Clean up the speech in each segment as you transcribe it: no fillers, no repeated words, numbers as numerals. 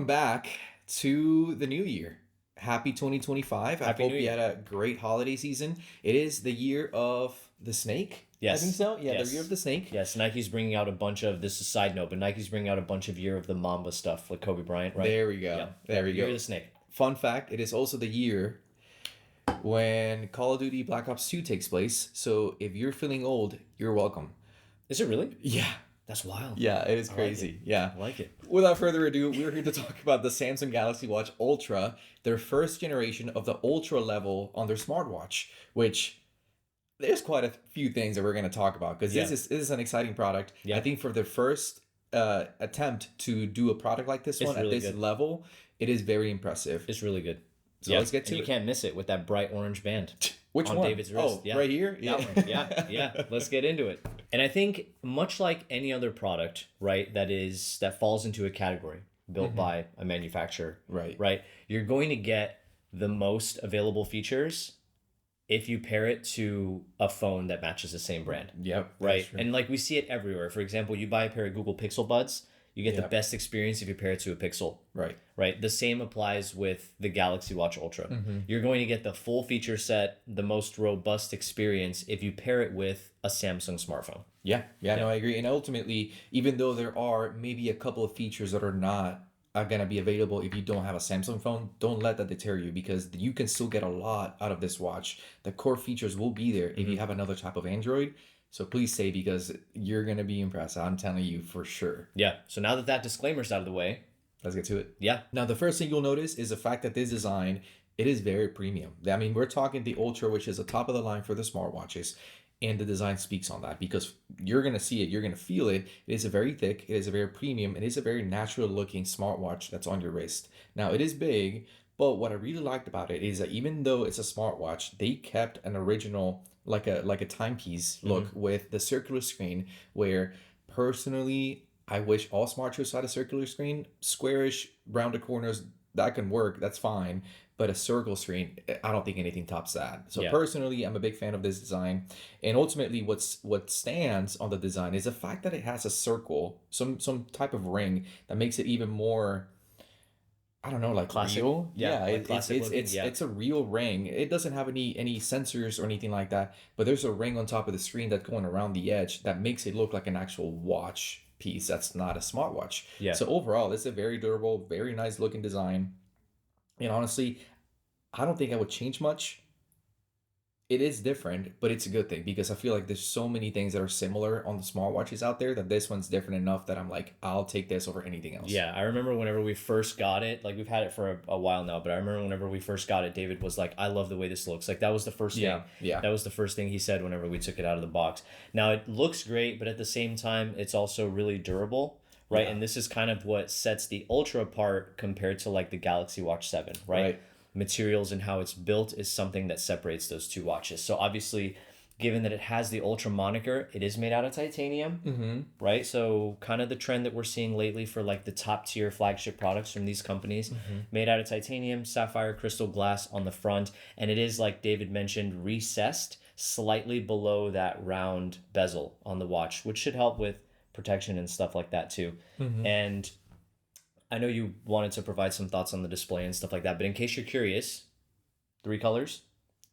Welcome back to the new year. Happy 2025. I Happy hope New you Year. had a great holiday season. It is the year of the snake. I think Yes. so. Yeah, the year of Yes. the snake. Yes. Nike's bringing out a bunch of this is a side note, but Nike's bringing out a bunch of Year of the Mamba stuff like Kobe Bryant, right? There we go. Yeah. There we Year go. of the Snake. Fun fact, it is also the year when Call of Duty Black Ops 2 takes place. So if you're feeling old, you're welcome. Is it really? Yeah. That's wild. Yeah, it is I like crazy. Yeah. I like it. Without further ado, we're here to talk about the Samsung Galaxy Watch Ultra, their first generation of the Ultra level on their smartwatch, which there's quite a few things that we're going to talk about because Yeah. this is an exciting product. Yeah. I think for their first attempt to do a product like this It's one at really this good. level, it is very impressive. It's really good. So let's get to and you it. can't miss it with that bright orange band Which on one? David's wrist. Oh, Yeah. right here? That one. Yeah. Let's get into it. And I think much like any other product, right, that falls into a category built by a manufacturer, Right. right? You're going to get the most available features if you pair it to a phone that matches the same brand, Yep. that's right? true. And like we see it everywhere. For example, you buy a pair of Google Pixel Buds, you get the Yep. best experience if you pair it to a Pixel, Right. right? The same applies with the Galaxy Watch Ultra. You're going to get the full feature set, the most robust experience if you pair it with a Samsung smartphone. Yeah, no, I agree. And ultimately, even though there are maybe a couple of features that are not going to be available if you don't have a Samsung phone, don't let that deter you because you can still get a lot out of this watch. The core features will be there if you have another type of Android. So please say because you're going to be impressed. I'm telling you for sure. Yeah. So now that disclaimer's out of the way, Let's get to it. yeah, Now, the first thing you'll notice is the fact that this design, it is very premium. I mean, we're talking the Ultra, which is the top of the line for the smartwatches, and the design speaks on that because you're going to see it, you're going to feel it. It is a very thick, it is a very premium, it is a very natural looking smartwatch that's on your wrist. Now, it is big, but what I really liked about it is that even though it's a smartwatch, they kept an original like a timepiece look with the circular screen where personally I wish all smartwatches had a circular screen, squarish, rounded corners, that can work, that's fine. But a circle screen, I don't think anything tops that. So Yeah. personally, I'm a big fan of this design. And ultimately, what stands on the design is the fact that it has a circle, some type of ring that makes it even more, I don't know, like Classic. real. Yeah, like it's classic looking, it's yeah. it's a real ring. It doesn't have any sensors or anything like that. But there's a ring on top of the screen that's going around the edge that makes it look like an actual watch piece. That's not a smartwatch. Yeah. So overall, it's a very durable, very nice looking design. And honestly, I don't think I would change much. It is different, but it's a good thing because I feel like there's so many things that are similar on the smartwatches out there that this one's different enough that I'm like, I'll take this over anything else. Yeah, I remember whenever we first got it, like we've had it for a while now, but I remember whenever we first got it, David was like, I love the way this looks. Like that was the first thing. Yeah. That was the first thing he said whenever we took it out of the box. Now it looks great, but at the same time, it's also really durable, right? Yeah. And this is kind of what sets the Ultra apart compared to like the Galaxy Watch 7, right? Right. Materials and how it's built is something that separates those two watches. So obviously, given that it has the Ultra moniker, it is made out of titanium, right? So kind of the trend that we're seeing lately for like the top tier flagship products from these companies, made out of titanium, sapphire crystal glass on the front, and it is, like David mentioned, recessed slightly below that round bezel on the watch, which should help with protection and stuff like that too. And I know you wanted to provide some thoughts on the display and stuff like that, but in case you're curious, 3 colors.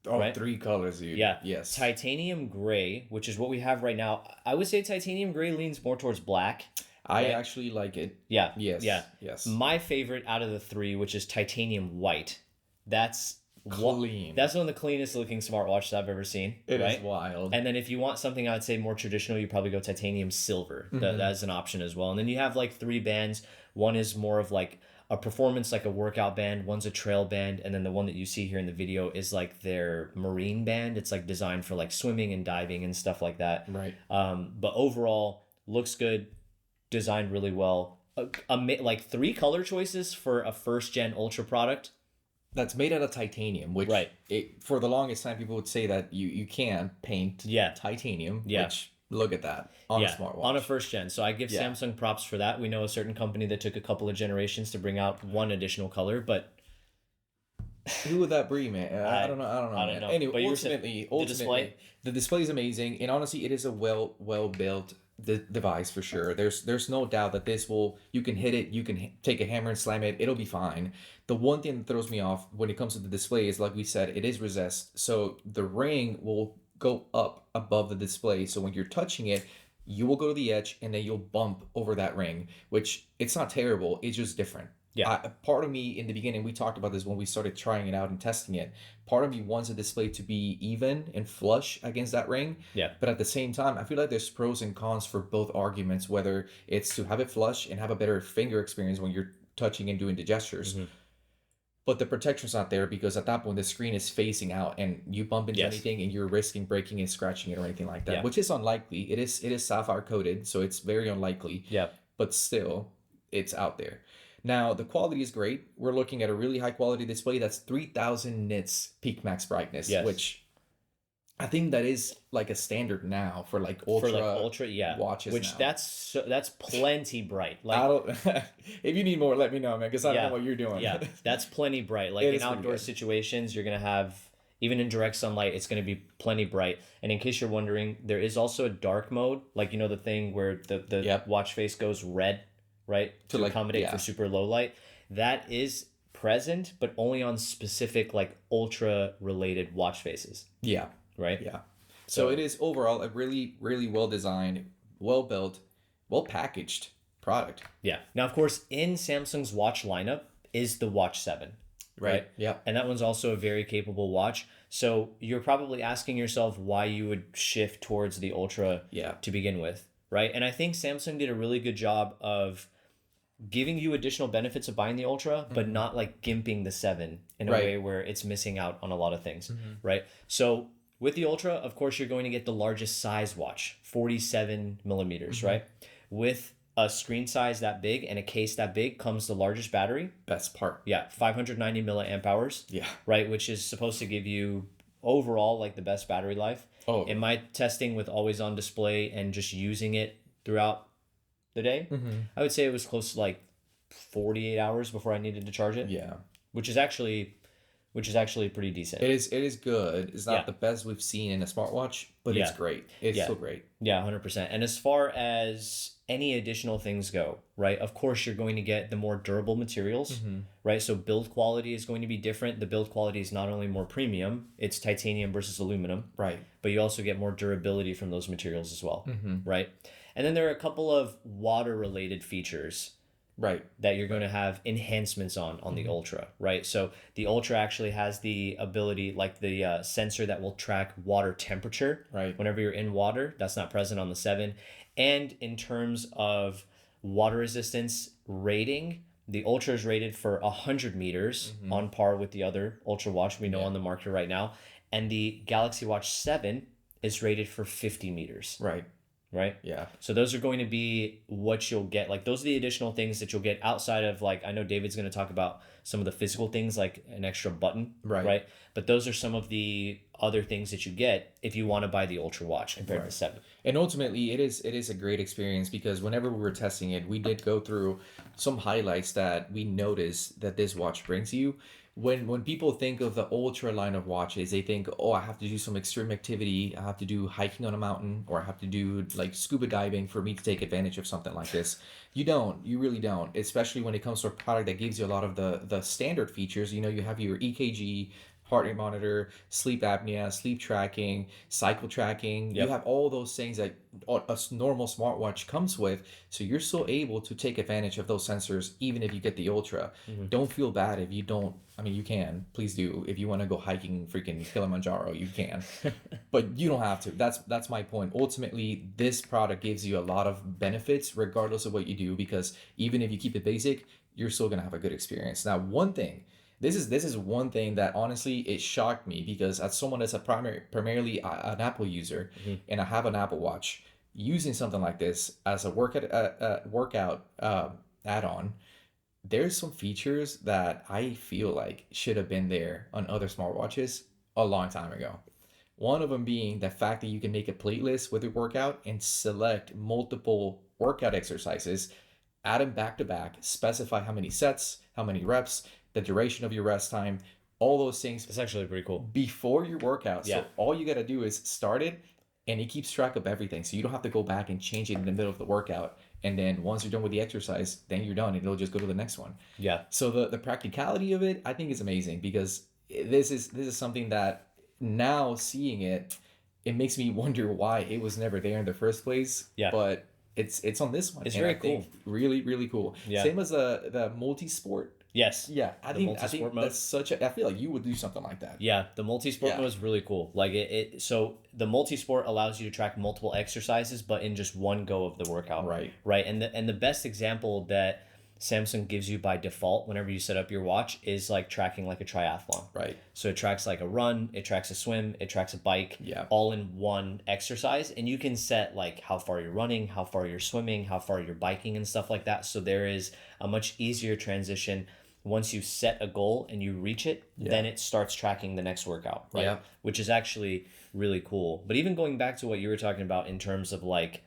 Oh, Right? 3 colors, dude. Yeah. Yes. Titanium gray, which is what we have right now. I would say titanium gray leans more towards black. I Right. actually like it. Yeah. Yes. Yeah. Yes. My favorite out of the 3, which is titanium white. That's Clean. That's one of the cleanest looking smartwatches I've ever seen. It right? is wild. And then if you want something I would say more traditional, you probably go titanium silver. That's an option as well. And then you have like 3 bands. One is more of like a performance, like a workout band. One's a trail band. And then the one that you see here in the video is like their marine band. It's like designed for like swimming and diving and stuff like that. Right. But overall, looks good, designed really well. Like 3 color choices for a first gen Ultra product. That's made out of titanium, which Right. for the longest time people would say that you can paint Yeah. titanium. Yeah. Which look at that on a smartwatch. on a first gen. So I give Yeah. Samsung props for that. We know a certain company that took a couple of generations to bring out one additional color, but Who would that be, man? I don't know. I don't know. I don't man. know. Anyway, But you were saying ultimately, display? the display is amazing, and honestly, it is a well built the device for sure. There's no doubt that this will, you can hit it, you can take a hammer and slam it, it'll be fine. The one thing that throws me off when it comes to the display is, like we said, it is recessed, so the ring will go up above the display. So when you're touching it, you will go to the edge and then you'll bump over that ring, which it's not terrible, it's just different. Yeah. Part of me in the beginning, we talked about this when we started trying it out and testing it. Part of me wants the display to be even and flush against that ring. Yeah. But at the same time, I feel like there's pros and cons for both arguments, whether it's to have it flush and have a better finger experience when you're touching and doing the gestures. Mhm. But the protection's not there because at that point the screen is facing out and you bump into Yes. anything and you're risking breaking it, scratching it, or anything like that, Yeah. which is unlikely. It is sapphire coated, so it's very unlikely. Yeah. But still, it's out there. Now the quality is great. We're looking at a really high quality display that's 3000 nits peak max brightness, Yes. which I think that is like a standard now for like For ultra like ultra, yeah. watches Which now. that's plenty bright. Like, I don't. If you need more, let me know, man, because I don't yeah, know what you're doing. yeah, that's plenty bright. Like It in is pretty outdoor good. situations, you're gonna have, even in direct sunlight, it's gonna be plenty bright. And in case you're wondering, there is also a dark mode, like, you know, the thing where the Yep. watch face goes red, right, to like, accommodate yeah. for super low light. That is present, but only on specific like ultra related watch faces, Yeah. right? Yeah. So So it is overall a really, really well designed, well built, well packaged product. yeah. Now, of course, in Samsung's watch lineup is the Watch 7, right? Yeah. And that one's also a very capable watch. So you're probably asking yourself why you would shift towards the Ultra Yeah. to begin with, right? And I think Samsung did a really good job of giving you additional benefits of buying the Ultra, but not like gimping the 7 in a Right. way where it's missing out on a lot of things, right? So with the Ultra, of course, you're going to get the largest size watch, 47 millimeters, right? With a screen size that big and a case that big comes the largest battery. Best part. Yeah, 590 milliamp hours, Yeah. right? Which is supposed to give you overall like the best battery life. Oh. In my testing with always on display and just using it throughout the day, I would say it was close to like 48 hours before I needed to charge it, Yeah. which is actually pretty decent. It is good. It's not Yeah. the best we've seen in a smartwatch, but Yeah. it's great. It's Yeah. still great. Yeah, 100%. And as far as any additional things go, right? Of course, you're going to get the more durable materials, right? So build quality is going to be different. The build quality is not only more premium, it's titanium versus aluminum, Right. but you also get more durability from those materials as well, right? And then there are a couple of water related features Right. that you're going to have enhancements on the Ultra, right? So the Ultra actually has the ability, like the sensor that will track water temperature Right. whenever you're in water. That's not present on the 7. And in terms of water resistance rating, the Ultra is rated for 100 meters, on par with the other Ultra watch we know on the market right now. And the Galaxy Watch 7 is rated for 50 meters, Right. right? Yeah. So those are going to be what you'll get. Like, those are the additional things that you'll get outside of, like, I know David's going to talk about some of the physical things, like an extra button, Right. But those are some of the other things that you get if you want to buy the Ultra watch compared to the 7. And ultimately, it is a great experience because whenever we were testing it, we did go through some highlights that we noticed that this watch brings you. When people think of the Ultra line of watches, they think, oh, I have to do some extreme activity. I have to do hiking on a mountain, or I have to do like scuba diving for me to take advantage of something like this. You don't. You really don't. Especially when it comes to a product that gives you a lot of the standard features. You know, you have your EKG, heart rate monitor, sleep apnea, sleep tracking, cycle tracking. Yep. You have all those things that a normal smartwatch comes with. So you're still able to take advantage of those sensors even if you get the Ultra. Don't feel bad if you don't. I mean, you can. Please do. If you want to go hiking freaking Kilimanjaro, you can. But you don't have to. That's my point. Ultimately, this product gives you a lot of benefits regardless of what you do, because even if you keep it basic, you're still going to have a good experience. Now, one thing, this is one thing that honestly it shocked me, because as someone that's primarily an Apple user, and I have an Apple Watch, using something like this as a workout add-on, there's some features that I feel like should have been there on other smartwatches a long time ago. One of them being the fact that you can make a playlist with your workout and select multiple workout exercises, add them back to back, specify how many sets, how many reps, the duration of your rest time, all those things It's actually pretty cool. before your workout. Yeah. So all you got to do is start it and it keeps track of everything. So you don't have to go back and change it in the middle of the workout. And then once you're done with the exercise, then you're done and it'll just go to the next one. Yeah. So the practicality of it, I think is amazing because this is something that now seeing it, it makes me wonder why it was never there in the first place. Yeah. But it's on this one. It's and very I think cool. really, really cool. Yeah. Same as the multi-sport. Yes. Yeah, I The think multi-sport mode. that's such a. I feel like you would do something like that. Yeah, the multi-sport Yeah. mode is really cool. Like so the multi-sport allows you to track multiple exercises, but in just one go of the workout. Right. Right. And the best example that Samsung gives you by default whenever you set up your watch is like tracking like a triathlon. Right. So it tracks like a run, it tracks a swim, it tracks a bike, Yeah. all in one exercise. And you can set like how far you're running, how far you're swimming, how far you're biking and stuff like that. So there is a much easier transition. Once you set a goal and you reach it, then it starts tracking the next workout, right? Yeah. Which is actually really cool. But even going back to what you were talking about in terms of like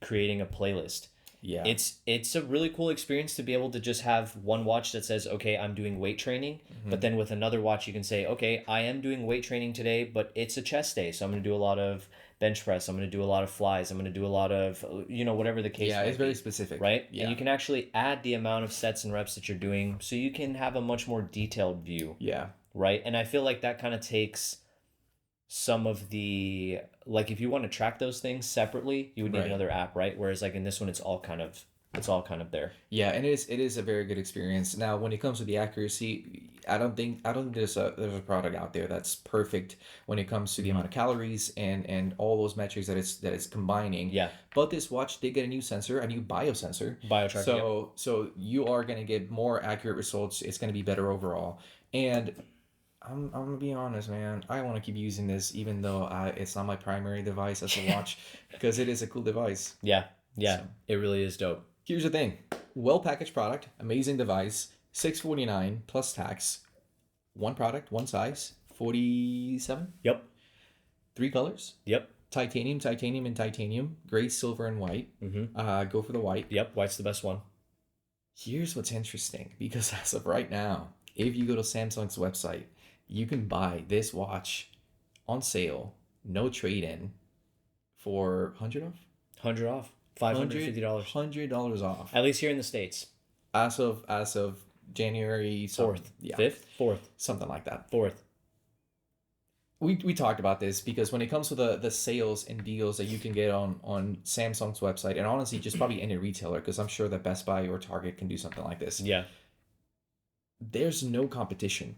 creating a playlist, Yeah. it's a really cool experience to be able to just have one watch that says, okay, I'm doing weight training, but then with another watch you can say, okay, I am doing weight training today, but it's a chest day, so I'm going to do a lot of bench press, I'm going to do a lot of flies, I'm going to do a lot of, whatever the case Yeah, might it's very be, specific. right? Yeah. And you can actually add the amount of sets and reps that you're doing so you can have a much more detailed view, Yeah. right? And I feel like that kind of takes some of the, like if you want to track those things separately, you would need Right. another app, right? Whereas like in this one, it's all kind of there. Yeah, and it is a very good experience. Now, when it comes to the accuracy, I don't think there's a product out there that's perfect when it comes to the amount of calories and all those metrics that it's combining. Yeah. But this watch did get a new sensor, a new biosensor. Biotracker. So you are gonna get more accurate results. It's gonna be better overall. And I'm gonna be honest, man. I want to keep using this even though it's not my primary device as a watch because it is a cool device. Yeah. Yeah. So. It really is dope. Here's the thing. Well packaged product, amazing device, $649 plus tax. One product, one size, 47. Yep. 3 colors. Yep. Titanium, titanium, and titanium. Gray, silver, and white. Go for the white. Yep. White's the best one. Here's what's interesting because as of right now, if you go to Samsung's website, you can buy this watch on sale, no trade-in, for 100 off. 100 off. $550. $100 off. At least here in the States. As of January 4th. yeah, 5th? 4th. something like that. 4th. We talked about this because when it comes to the sales and deals that you can get on Samsung's website, and honestly just probably any retailer, because I'm sure that Best Buy or Target can do something like this. Yeah. There's no competition.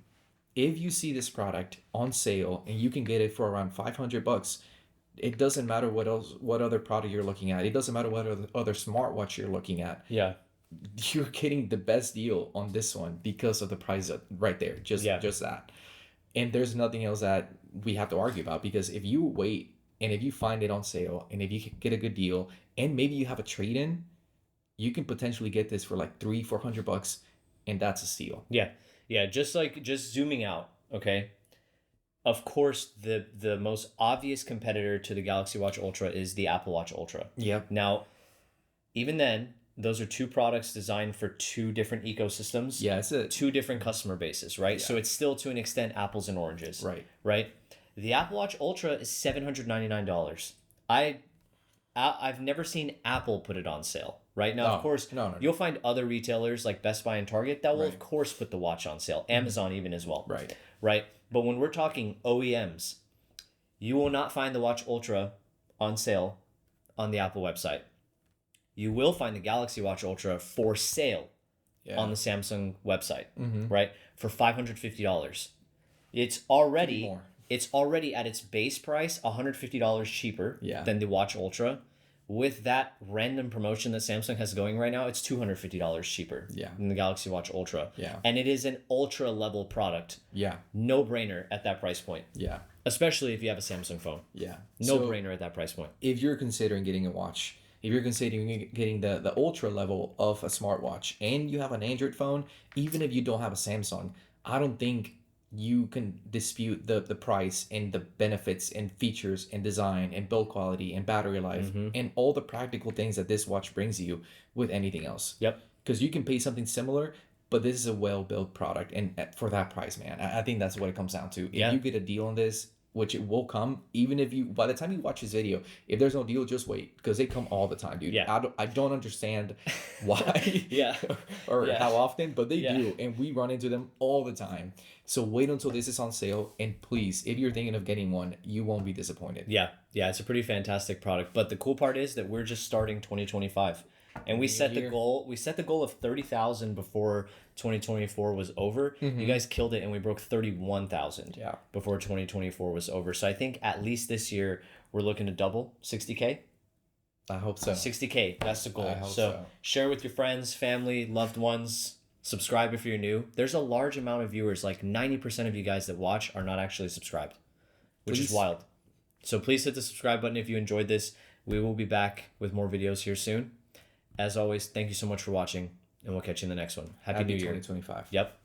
If you see this product on sale and you can get it for around $500, it doesn't matter what other product you're looking at. It doesn't matter what other smartwatch you're looking at. Yeah. You're getting the best deal on this one because of the price right there. Just that. And there's nothing else that we have to argue about because if you wait and if you find it on sale and if you get a good deal and maybe you have a trade-in, you can potentially get this for like $300-400, and that's a steal. Yeah. Yeah. Just zooming out. Okay. Of course, the most obvious competitor to the Galaxy Watch Ultra is the Apple Watch Ultra. Yep. Now, even then, those are two products designed for two different ecosystems. Yeah, it's a two different customer bases, right? Yeah. So it's still to an extent apples and oranges. right. Right? The Apple Watch Ultra is $799. I've never seen Apple put it on sale. Right now, of course, no. you'll find other retailers like Best Buy and Target that will, Right. of course, put the watch on sale. Amazon even as well. Right. Right? But when we're talking OEMs, you will not find the Watch Ultra on sale on the Apple website. You will find the Galaxy Watch Ultra for sale Yeah. on the Samsung website, Mhm. right? For $550. It's already more. it's already at its base price $150 cheaper Yeah. than the Watch Ultra. With that random promotion that Samsung has going right now, it's $250 cheaper Yeah. than the Galaxy Watch Ultra. Yeah. And it is an ultra level product. Yeah. No brainer at that price point, Yeah. especially if you have a Samsung phone. Yeah. No So, brainer at that price point. if you're considering getting a watch, if you're considering getting the ultra level of a smartwatch and you have an Android phone, even if you don't have a Samsung, I don't think you can dispute the price and the benefits and features and design and build quality and battery life and all the practical things that this watch brings you with anything else. Yep. Because you can pay something similar, but this is a well-built product and for that price, man. I think that's what it comes down to. If Yeah. you get a deal on this, which it will come. Even if you, by the time you watch this video, if there's no deal, just wait, because they come all the time, dude. Yeah. I don't understand why Yeah. or Yeah. how often, but they Yeah. do, and we run into them all the time. So wait until this is on sale, and please, if you're thinking of getting one, you won't be disappointed. Yeah, yeah, it's a pretty fantastic product. But the cool part is that we're just starting 2025. And we New set the year. goal, of 30,000 before 2024 was over. You guys killed it, and we broke 31,000 Yeah. before 2024 was over. So I think at least this year we're looking to double 60K. I hope so. 60K, that's the goal. I hope So so. share with your friends, family, loved ones. Subscribe if you're new. There's a large amount of viewers, like 90% of you guys that watch are not actually subscribed, which is Please. wild. So please hit the subscribe button if you enjoyed this. We will be back with more videos here soon. As always, thank you so much for watching, and we'll catch you in the next one. Happy New Year. 2025. Yep.